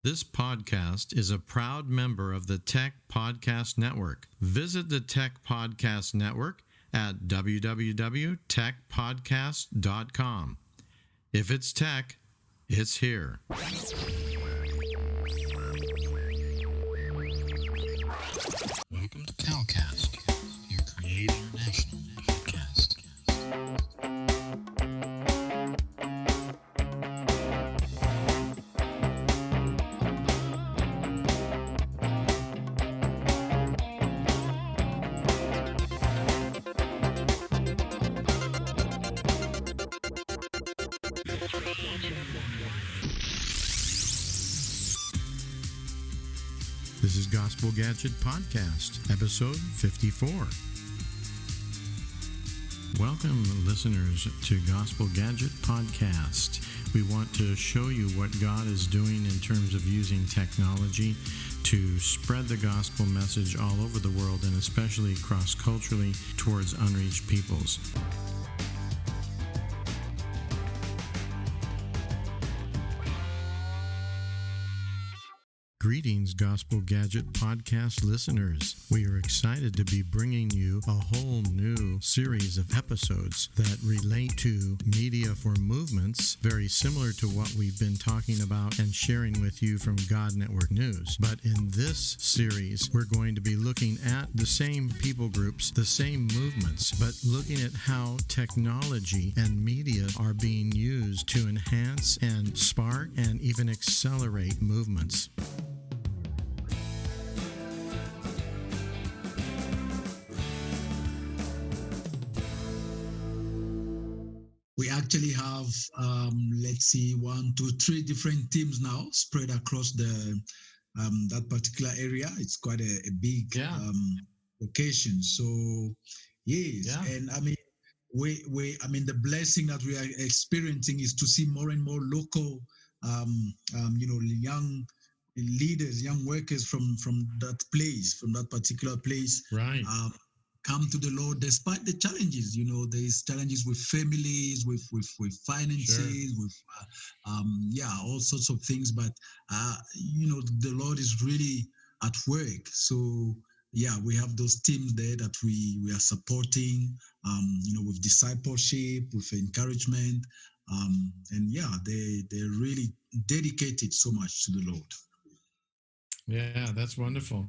This podcast is a proud member of the Tech Podcast Network. Visit the Tech Podcast Network at www.techpodcast.com. If it's tech, it's here. Welcome to Calcast, your Create International podcast. This is Gospel Gadget Podcast, episode 54. Welcome, listeners, to Gospel Gadget Podcast. We want to show you what God is doing in terms of using technology to spread the gospel message all over the world and especially cross-culturally towards unreached peoples. Greetings, Gospel Gadget Podcast listeners. We are excited to be bringing you a whole new series of episodes that relate to Media4Movements, very similar to what we've been talking about and sharing with you from God Network News. But in this series, we're going to be looking at the same people groups, the same movements, but looking at how technology and media are being used to enhance and spark and even accelerate movements. We actually have, let's see, 1, 2, 3 different teams now spread across the that particular area. It's quite a big location. So yes, and I mean, the blessing that we are experiencing is to see more and more local, young leaders, young workers from that place, from that particular place, Right. Come to the Lord despite the challenges. There's challenges with families, with finances, with all sorts of things. But the Lord is really at work. So we have those teams there that we are supporting, with discipleship, with encouragement, they're really dedicated so much to the Lord. Yeah, that's wonderful.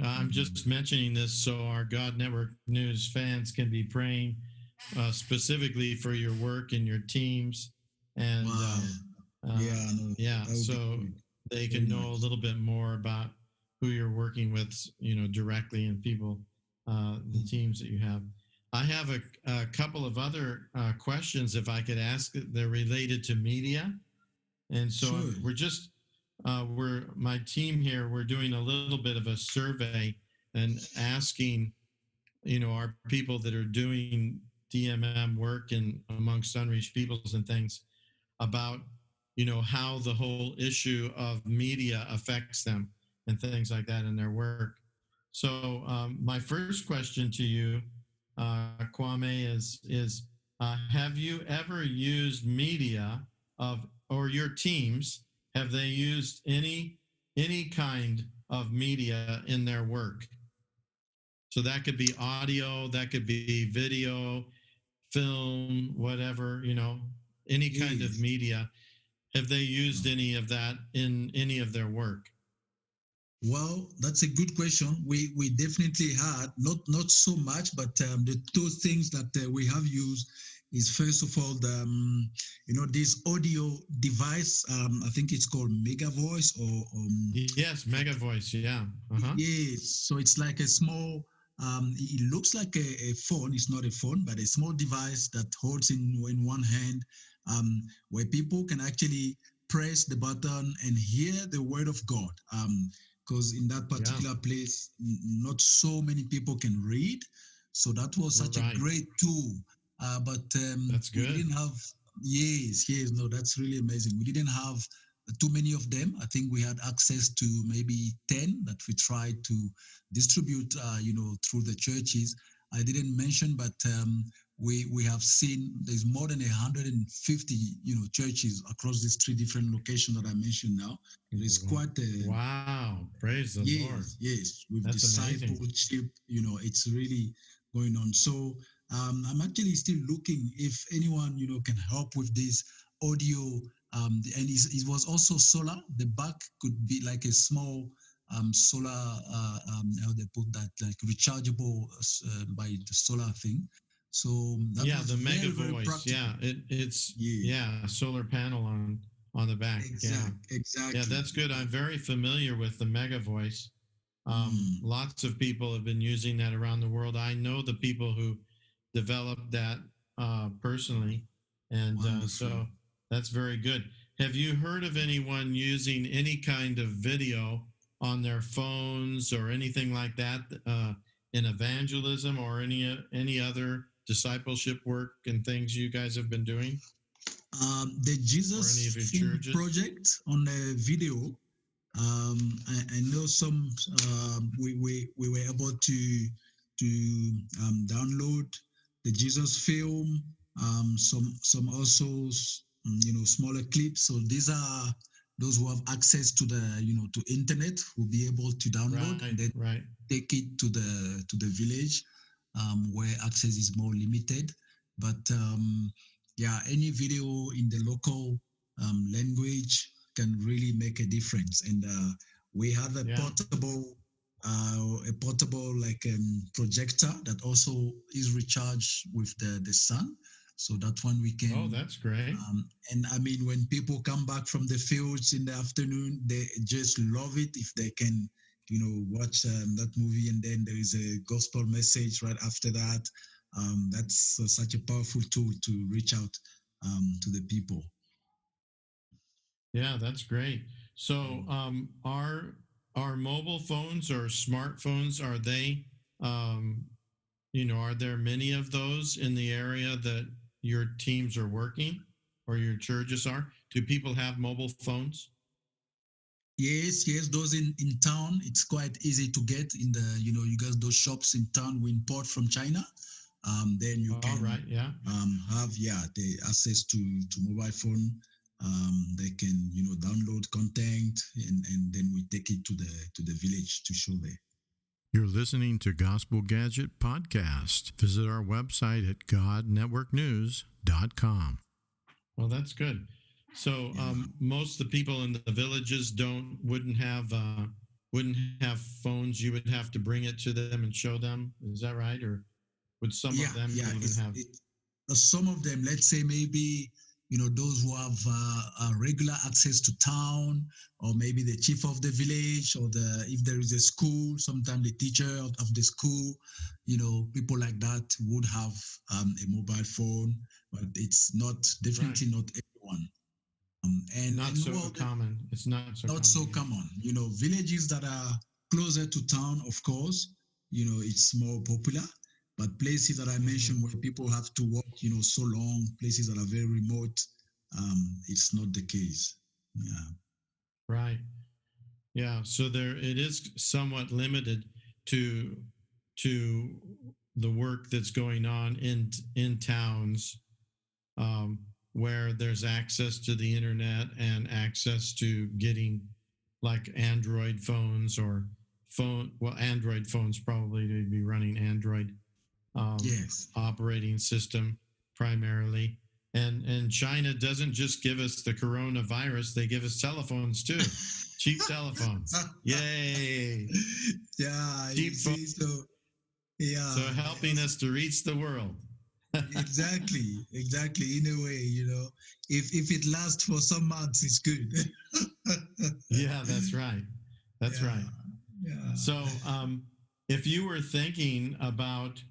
I'm just mentioning this so our God Network News fans can be praying specifically for your work and your teams, and so they can know a little bit more about who you're working with, directly, and people, the teams that you have. I have a couple of other questions, if I could ask. They're related to media, and so my team here, we're doing a little bit of a survey and asking, our people that are doing DMM work and amongst unreached peoples and things about, how the whole issue of media affects them and things like that in their work. So my first question to you, Kwame, is have you ever used media or your teams? Have they used any kind of media in their work? So that could be audio, that could be video, film, whatever, any kind of media. Have they used any of that in any of their work? Well, that's a good question. We definitely had, not so much, but the two things that we have used is, first of all, this audio device. I think it's called Mega Voice or yes, Mega Voice. Yeah. Uh-huh. Yes. So it's like a small. It looks like a phone. It's not a phone, but a small device that holds in one hand, where people can actually press the button and hear the word of God. Because in that particular place, not so many people can read. So that was such a great tool. But that's good. We didn't have, no, that's really amazing. We didn't have too many of them. I think we had access to maybe 10 that we tried to distribute, through the churches. I didn't mention, but we have seen there's more than 150 churches across these three different locations that I mentioned now. It's quite a wow. Praise the Lord. yes, with That's amazing. discipleship, it's really going on. So I'm actually still looking if anyone can help with this audio. And it was also solar. The back could be like a small solar. How they put that, like rechargeable by the solar thing. So that Yeah, was the Mega very, very Voice. practical. Yeah, it's Yeah, solar panel on the back. Yeah, yeah, exactly. that's good. I'm very familiar with the Mega Voice. Mm, Lots of people have been using that around the world. I know the people who developed that personally, and wonderful. so that's very good. Have you heard of anyone using any kind of video on their phones or anything like that in evangelism or any other discipleship work and things you guys have been doing, The or any Jesus of your Film churches? Project on the video. I know some we were able to download the Jesus film. Some also smaller clips. So these are those who have access to the to internet will be able to download Right, and then right. take it to the village where access is more limited. But yeah, any video in the local language can really make a difference. And we have Yeah. a portable like projector that also is recharged with the sun. So that one we Oh, can that's great. and I mean, when people come back from the fields in the afternoon, they just love it if they can, watch that movie and then there is a gospel message right after that. That's such a powerful tool to reach out to the people. Yeah, that's great. So, are mobile phones or smartphones, are they, um, are there many of those in the area that your teams are working or your churches are? Do people have mobile phones? Yes, yes, those in town, it's quite easy to get in the, you guys, those shops in town we import from China. Then you All can right. Yeah. have, yeah, the access to mobile phone. They can, download content and then we take it to the village to show there. You're listening to Gospel Gadget Podcast. Visit our website at godnetworknews.com. Well, that's good. So, Yeah. most of the people in the villages wouldn't have phones. You would have to bring it to them and show them. Is that right? Or would some Yeah, of them yeah. even have? Some of them, let's say maybe those who have regular access to town, or maybe the chief of the village, or if there is a school, sometimes the teacher of the school, people like that would have a mobile phone, but it's definitely Right. not everyone. Not And so well, common. It's not so not common. so Yeah. common. Villages that are closer to town, of course, it's more popular. But places that I mentioned where people have to walk, so long, places that are very remote, it's not the case. Yeah. Right. Yeah. So there, it is somewhat limited to to the work that's going on in towns, where there's access to the internet and access to getting like Android phones or Android phones probably to be running Android Yes. operating system primarily. And China doesn't just give us the coronavirus; they give us telephones too, cheap telephones. Yay! Yeah. Cheap phones. So yeah. So helping us to reach the world. Exactly. Exactly. In a way, if it lasts for some months, it's good. Yeah, that's right. That's Yeah. right. Yeah. So, if you were thinking about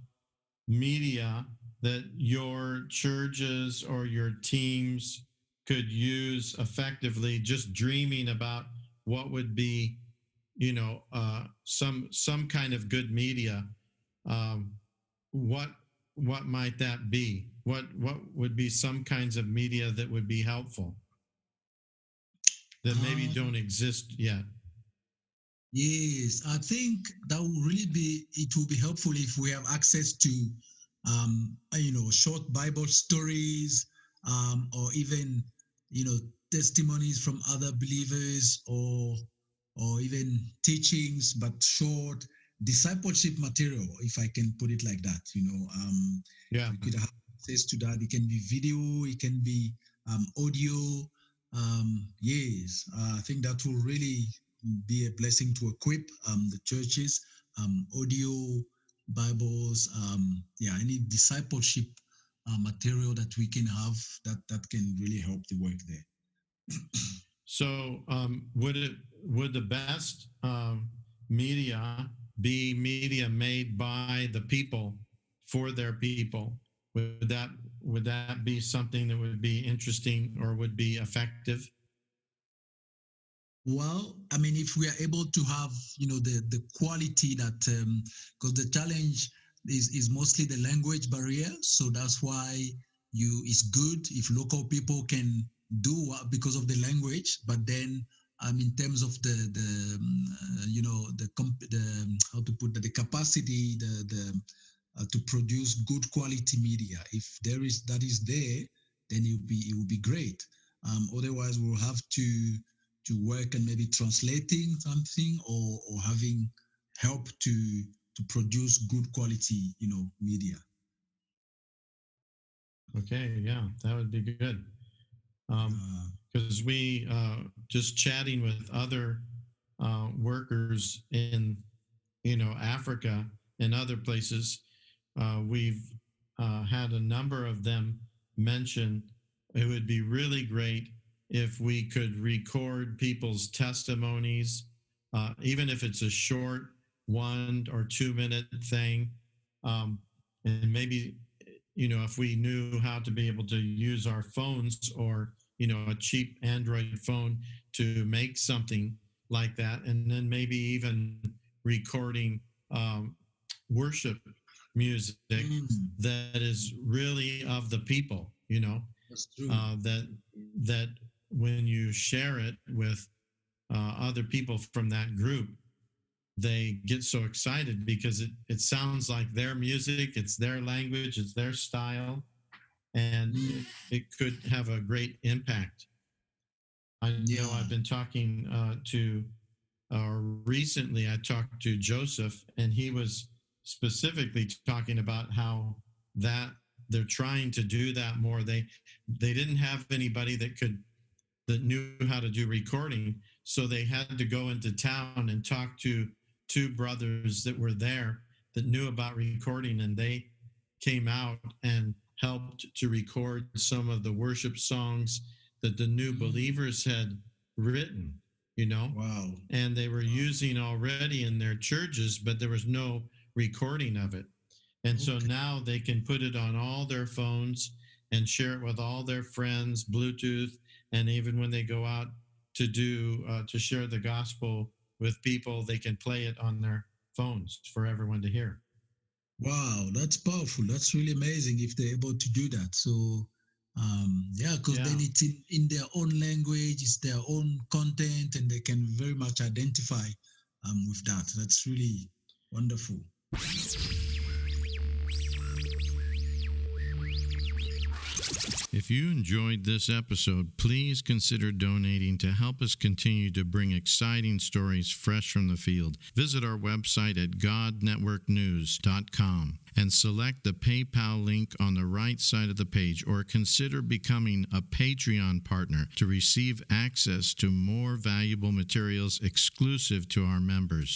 media that your churches or your teams could use effectively, just dreaming about what would be, some kind of good media, um, what what might that be? What would be some kinds of media that would be helpful that maybe Um, don't exist yet? Yes, I think that will really it will be helpful if we have access to short Bible stories, or even, testimonies from other believers, or even teachings, but short discipleship material, if I can put it like that. Yeah. We could have access to that. It can be video, it can be audio. Yes, I think that will really be a blessing to equip the churches, audio, Bibles, any discipleship material that we can have that can really help the work there. So would the best media be media made by the people for their people? Would that be something that would be interesting or would be effective? Well, I mean, if we are able to have, the quality that, because the challenge is mostly the language barrier. So that's why it's good if local people can do because of the language. But then, in terms of the how to put the capacity, to produce good quality media. If that is there, then it will be great. Otherwise, we'll have to work and maybe translating something, or having help to produce good quality, media. Okay, yeah, that would be good. Because we just chatting with other workers in Africa and other places, we've had a number of them mention it would be really great if we could record people's testimonies, even if it's a short 1 or 2 minute thing, and maybe if we knew how to be able to use our phones, or a cheap Android phone, to make something like that, and then maybe even recording worship music that is really of the people, That's true. that when you share it with other people from that group, they get so excited because it sounds like their music, it's their language, it's their style, and it could have a great impact. I know I've been talking to recently I talked to Joseph, and he was specifically talking about how that they're trying to do that more. They didn't have anybody that knew how to do recording, so they had to go into town and talk to two brothers that were there that knew about recording, and they came out and helped to record some of the worship songs that the new believers had written. Wow. And they were using already in their churches, but there was no recording of it. And so now they can put it on all their phones and share it with all their friends, Bluetooth, and even when they go out to share the gospel with people, they can play it on their phones for everyone to hear. Wow, that's powerful. That's really amazing if they're able to do that. So, because then it's in their own language, it's their own content, and they can very much identify with that. That's really wonderful. If you enjoyed this episode, please consider donating to help us continue to bring exciting stories fresh from the field. Visit our website at godnetworknews.com and select the PayPal link on the right side of the page, or consider becoming a Patreon partner to receive access to more valuable materials exclusive to our members.